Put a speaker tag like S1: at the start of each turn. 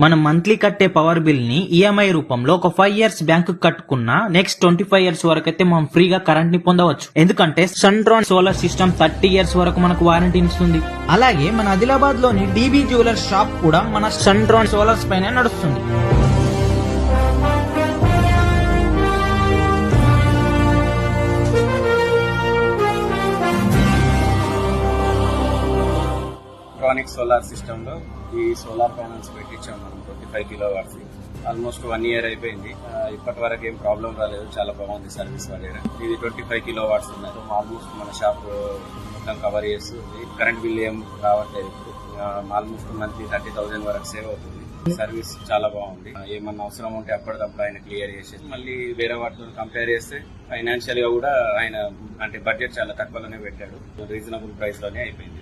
S1: మనం మంత్లీ కట్టే power bill ని ఈఎంఐ రూపంలో ఒక 5 years బ్యాంకు కట్టుకున్నా నెక్స్ట్ 25 years వరకు అయితే మనం ఫ్రీగా కరెంట్ ని పొందవచ్చు. ఎందుకంటే సన్ట్రాన్ సోలార్ సిస్టమ్ 30 years వరకు మనకు వారంటీ ఇస్తుంది. అలాగే మన ఆదిలాబాద్ లోని డీబీ జ్యువెలర్స్ షాప్ కూడా మన సన్ట్రాన్ సోలార్స్ పైన నడుస్తుంది.
S2: ఎలక్ట్రానిక్ సోలార్ సిస్టమ్ లో ఈ సోలార్ ప్యానల్స్ పెట్టించాం మనం 25 kilowatts. ఆల్మోస్ట్ 1 year అయిపోయింది. ఇప్పటి వరకు ఏం ప్రాబ్లం రాలేదు, చాలా బాగుంది సర్వీస్ వగేరా. ఇది 25 kilowatts ఉన్నాయి. ఆల్మోస్ట్ మన షాప్ మొత్తం కవర్ చేస్తుంది. కరెంట్ బిల్ ఏం రావట్లేదు. ఆల్మోస్ట్ మంత్లీ 30,000 వరకు సేవ్ అవుతుంది. సర్వీస్ చాలా బాగుంది. ఏమన్నా అవసరం ఉంటే అప్పటికప్పుడు ఆయన క్లియర్ చేసేది. మళ్ళీ వేరే వాటితో కంపేర్ చేస్తే ఫైనాన్షియల్ గా కూడా ఆయన అంటే బడ్జెట్ చాలా తక్కువలోనే పెట్టాడు. రీజనబుల్ ప్రైస్ లోనే అయిపోయింది.